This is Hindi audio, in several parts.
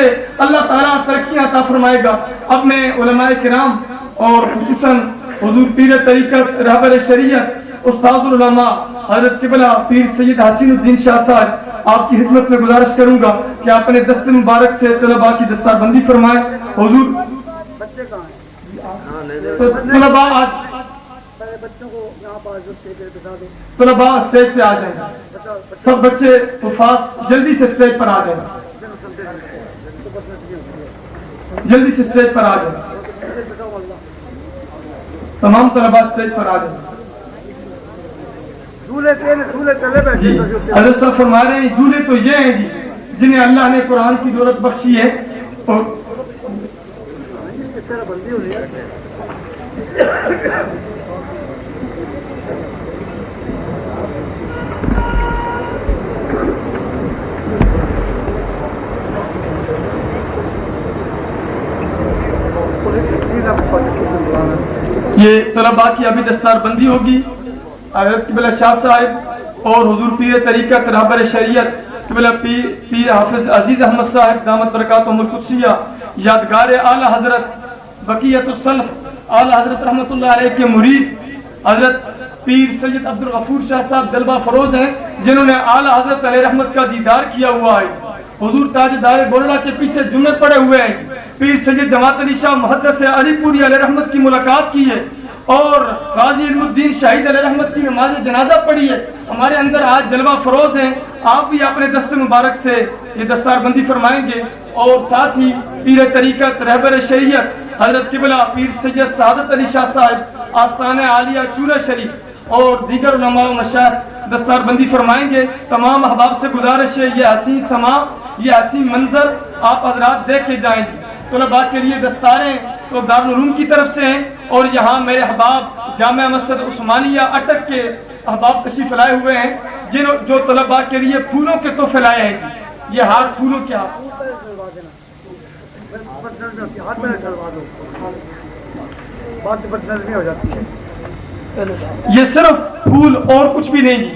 से अल्लाह ताला तरक्कियां अता फरमाएगा। अब मैं उलमाए किराम और खुसूसन हुजूर पीर तरीक़त रहबर शरीयत उस्तादुल उलमा हज़रत क़िबला पीर सैयद हसीनुद्दीन शाह साहब आपकी खिदमत में गुजारिश करूंगा कि आप अपने दस्ते मुबारक से तलबा की दस्तारबंदी फरमाएं। हुजूर तो तलबा आज तलबा स्टेज पे आ जाएंगे, सब बच्चे तो फास्ट जल्दी से स्टेज पर आ जाएंगे, जल्दी से स्टेज पर आ जाएंगे, तमाम तलबा स्टेज पर आ जाएंगे। जी हज़रत साहब फरमा रहे हैं दूल्हे तो ये हैं जी जिन्हें अल्लाह ने कुरान की दौलत बख्शी है। और ये तलबा की अभी दस्तारबंदी होगी। हज़रत क़िबला शाह साहब और हुजूर पीर तरीक़त रहबर शरीयत क़िबला पीर हाफिज अजीज अहमद साहब दामत बरकातुहुल कुद्सिया यादगार आला हज़रत बक़ियतुस सल्फ़ आला हज़रत रहमतुल्लाह अलैह के मुरीद हज़रत पीर सैयद अब्दुल गफूर शाह साहब जलवा फरोज हैं जिन्होंने आला हज़रत अलैहि रहमत का दीदार किया हुआ है। हुजूर ताजदार बोलड़ा के पीछे जुम्मे पड़े हुए हैं। पीर सैयद जमात अली शाह मुहद्दिस अलीपुरी अलैहि रहमत की मुलाकात की है और गाजी इल्मुद्दीन शहीद अलैहि रहमत की नमाज जनाजा पढ़ी है। हमारे अंदर आज जलवा फरोज हैं। आप भी अपने दस्ते मुबारक से ये दस्तारबंदी फरमाएंगे और साथ ही पीर तरीक़त रहबर शरीयत हज़रत क़िबला पीर सैयद सआदत अली शाह साहब आस्ताने आलिया चूरा शरीफ और दीगर उलमा व मशाइख दस्तारबंदी फरमाएंगे। तमाम अहबाब से गुजारिश है ये हसीन समा ये हसीन मंजर आप हजरात देख के जाएंगे। तलबा के लिए दस्तारें तो दारुल उलूम की तरफ से हैं और यहाँ मेरे अहबाब जामिया मस्जिद उस्मानिया अटक के अहबाब तशरीफ लाए हुए हैं जो तलबा के लिए फूलों के तोहफे लाए हैं। ये हार फूलों के ये सिर्फ फूल और कुछ भी नहीं जी,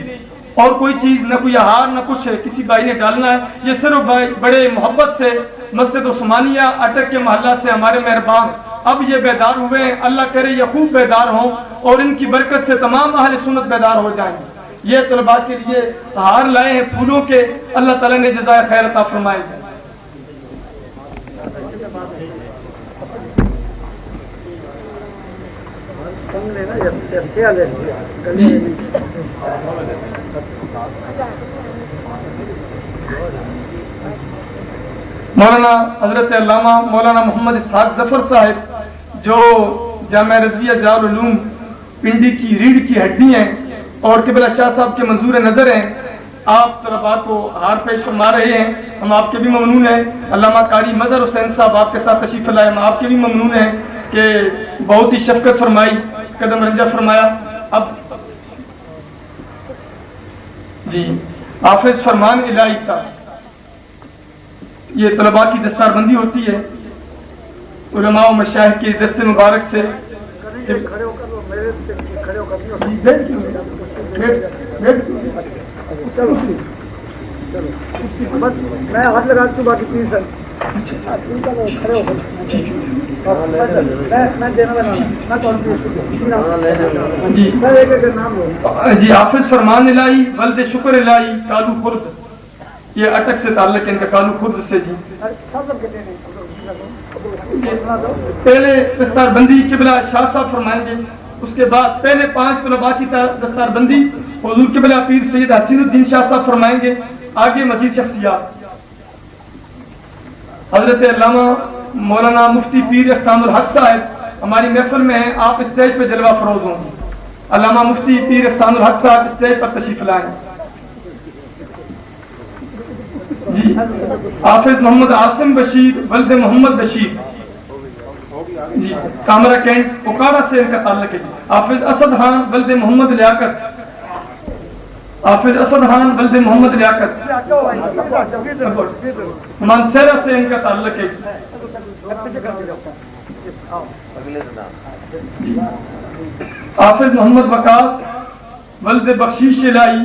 और कोई चीज न कोई हार न कुछ है किसी भाई ने डालना है। ये सिर्फ बड़े मोहब्बत से मस्जिद उस्मानिया अटक के मोहल्ला से हमारे मेहरबान अब ये बेदार हुए हैं। अल्लाह करे ये खूब बेदार हों और इनकी बरकत से तमाम अहले सुन्नत बेदार हो जाएंगे। ये तलबा के लिए हार लाए हैं फूलों के। अल्लाह ताला ने जज़ाए खैर अता फरमाएगा। मौलाना हजरत अल्लामा मौलाना मोहम्मद इसहाक जफर साहब जो जामिया रज़विया ज़ियाउल उलूम पिंडी की रीढ़ की हड्डी हैं और क़िबला शाह साहब के मंजूर नजर हैं, आप तलबा को हार पेश फरमा रहे हैं। हम आपके भी ममनून हैं। अल्लामा कारी मजहर हुसैन साहब आपके साथ तशरीफ लाए, हम आपके भी ममनून हैं कि बहुत ही शफकत फरमाई कदम रंजा फरमाया। अब जी हाफिज फरमान इलाही साहब ये तलबा की दस्तारबंदी होती है उलमा व मशाइख के दस्ते मुबारक से। मैं हाथ लगा दूं बाकी प्लीज सर। जी हाफिज फरमान इलाही वल्द शुक्र इलाही कालू खुर्द ये अटक से ताल्लुक इनका कालू खुर्द से जी। पहले दस्तारबंदी क़िबला शाह साहब फरमाएंगे, उसके बाद पहले 5 तलबा की दस्तारबंदी हुजूर क़िबला पीर सैयद हसीनुद्दीन शाह साहब फरमाएंगे। आगे मजीद शख्सियात हजरत अल्लामा मौलाना मुफ्ती पीर एहसानुल हक साहब हमारी महफिल में हैं। आप स्टेज पे जलवा फरोज होंगे। अल्लामा मुफ्ती पीर एहसानुल हक साहब स्टेज पर तशरीफ लाएं जी। हाफिज मोहम्मद आसिम बशीर वल्द मोहम्मद बशीर जी कामरा कैंट उकाड़ा से इनका ताल्लुक है। हाफिज असद खान वल्द मोहम्मद लियाकत हाफिज असद खान वल्द मोहम्मद लियाकत मानसेरा से इनका ताल्लुक है। हाफिज मोहम्मद वकास वल्द बख्शीश इलाही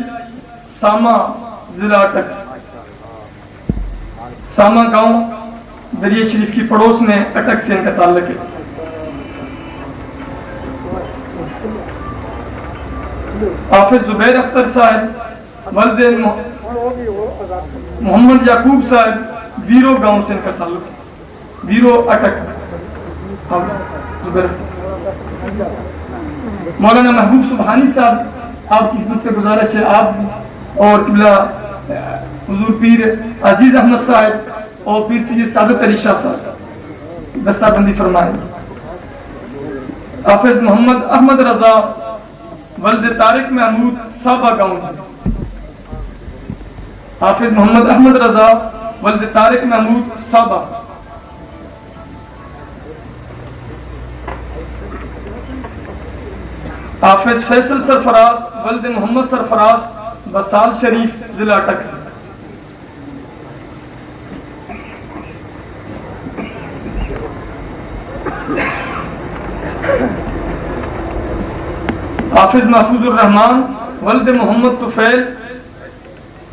सामा जिला अटक सामा गांव दरिया शरीफ की पड़ोस में अटक से इनका ताल्लुक है। हाफिज जुबैर अख्तर साहब वल्द मोहम्मद याकूब साहब वीरो गांव से इनका ताल्लुक है। वीरो अटक जुबैर अख्तर। मौलाना महबूब सुबहानी साहब आपकी खिदमत पे गुजारिश है, आप और किबला हुजूर पीर अजीज अहमद साहब और पीर सैयद सादत अली शाह साहब दस्तारबंदी फरमाएं। हाफिज मोहम्मद अहमद रजा वल्द तारिक महमूद साबा गांव। हाफिज मोहम्मद अहमद रजा वल्द तारिक महमूद साबा। हाफिज फैसल सरफराज वल्द मोहम्मद सरफराज बसाल शरीफ जिला अटक। हाफिज महफूजुर रहमान वल्द मोहम्मद तुफैल।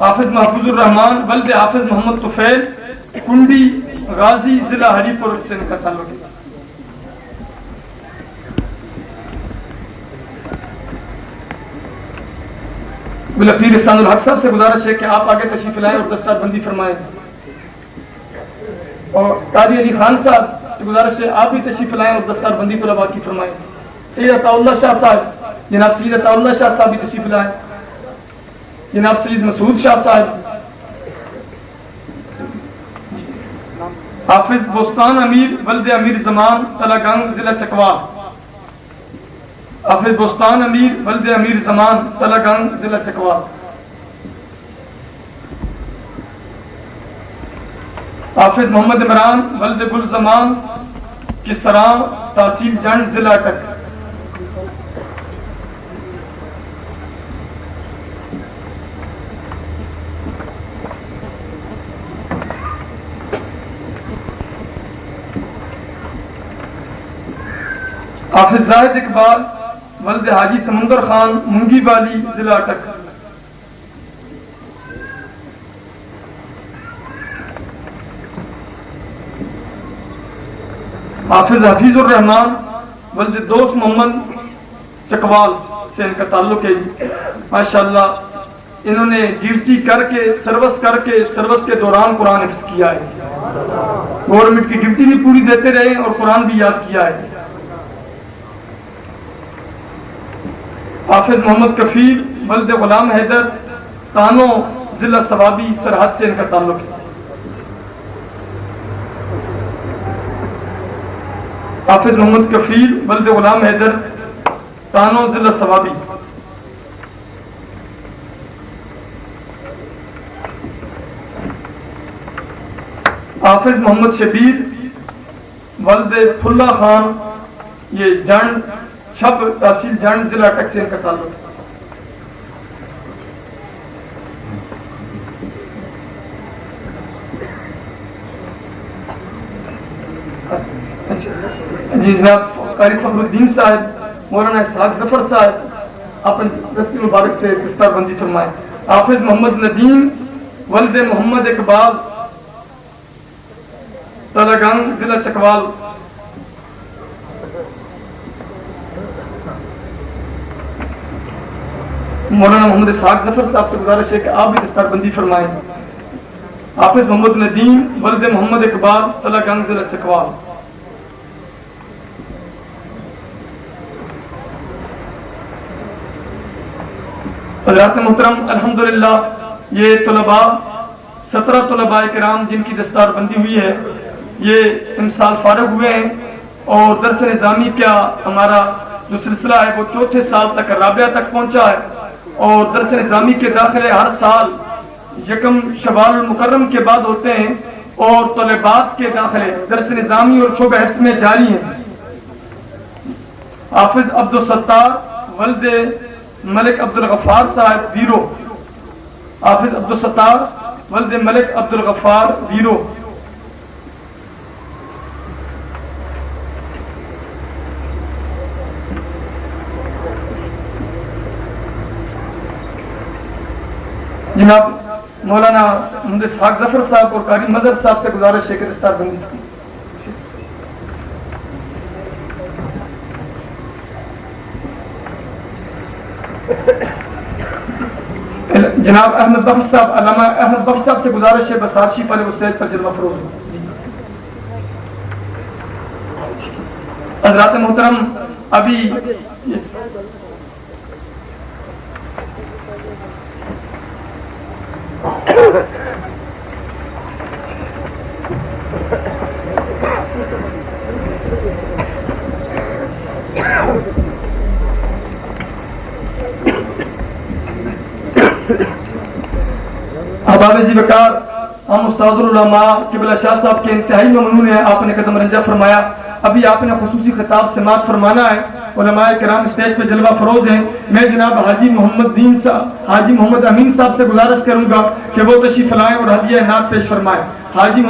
हाफिज महफूजुर रहमान वल्द हाफिज मोहम्मद तुफैल कुंडी गाजी जिला हरीपुर से इनका ताल्लुक है। पीर इहसानुल हक साहब से गुजारिश है कि आप आगे तशरीफ लाएं और दस्तारबंदी फरमाएं। और कारी अली खान साहब से गुजारिश है आप भी तशरीफ लाएं और दस्तारबंदी तलबा की फरमाएं। सैयद अताउल्लाह शाह साहब, जनाब सैयद अताउल्लाह शाह साहब भी तशरीफ लाएं। जनाब सैयद मसूद शाह साहब। हाफिज बोस्तान अमीर वल्द अमीर जमान तलागंग जिला चकवाल। हाफिज बोस्तान अमीर वल्द अमीर जमान तलागंग जिला चकवाल। हाफिज मोहम्मद इमरान वल्द गुल जमान किसरा तहसील जंड जिला अटक। हाफिज जाहिद इकबाल वल्द हाजी समुंदर खान मुंगी वाली जिला अटक। हाफिज हफीजुर रहमान वल्द दोस्त मोहम्मद चकवाल से इनका ताल्लुक है। माशाअल्लाह इन्होंने ड्यूटी करके सर्विस के दौरान कुरान हिफ्ज किया है। गवर्नमेंट की ड्यूटी भी पूरी देते रहे और कुरान भी याद किया है। हाफिज मोहम्मद कफील वल्द गुलाम हैदर तानो जिला सवाबी सरहद से इनका ताल्लुक है। हाफिज मोहम्मद कफील वल्द गुलाम हैदर तानो जिला सवाबी। हाफिज मोहम्मद शबीर वल्द फुल्ला खान ये जंड छब तहसील जंड जिला अटक से इनका ताल्लुक है। जी जनाब कारी फखरुद्दीन साहब मौलाना इसहाक जफर साहब अपने दस्ती मुबारक से दस्तारबंदी फरमाए। हाफिज मोहम्मद नदीम वल्द मोहम्मद इकबाल तलागंग जिला चकवाल। मौलाना मोहम्मद इसहाक जफर साहब से गुजारिश है कि आप भी दस्तारबंदी फरमाएं। हाफिज मोहम्मद नदीम वल्द मोहम्मद इकबाल तलागंग जिला चकवाल। हज़रात मोहतरम अल्हम्दुलिल्लाह ये तलबा 17 तलबा किराम जिनकी दस्तारबंदी हुई है ये इमसाल फारग हुए हैं और दरस निज़ामी का हमारा जो सिलसिला है वो चौथे साल तक राबिया तक पहुंचा है। और दरस निज़ामी के दाखिले हर साल यकम शवाल मुकर्रम के बाद होते हैं और तलबात के दाखिले दरस निज़ामी और शोबे हिफ्ज़ में जारी हैं। हाफिज अब्दुल सत्तार वल्द मलिक अब्दुल गफ्फार साहब वीरो। हाफिज अब्दुल सत्तार वल्द मलिक अब्दुल गफ्फार वीरो। जनाब मौलाना मोहम्मद इसहाक जफर साहब और कारी मजहर साहब से गुजारिश है कि दस्तार बंदी की। जनाब अहमद बख्श साहब, अल्लामा अहमद बख्श साहब से गुजारिश है बस आरशी वाले स्टेज पर जलवा फरोज हो। हजरात मोहतरम, अभी इस अहबाब जी वकार हम उस्तादुल उलमा क़िबला शाह साहब के इंतहाई ममनून है, आपने कदम रंजा फरमाया। अभी आपने खुसूसी खिताब से मात फरमाना है। उलमाए किराम स्टेज पे जलवा फरोज हैं। मैं जनाब हाजी मोहम्मद अमीन साहब से गुजारिश करूंगा कि वो तशरीफ लाएं और हदिया नात पेश फरमाएं। हाजी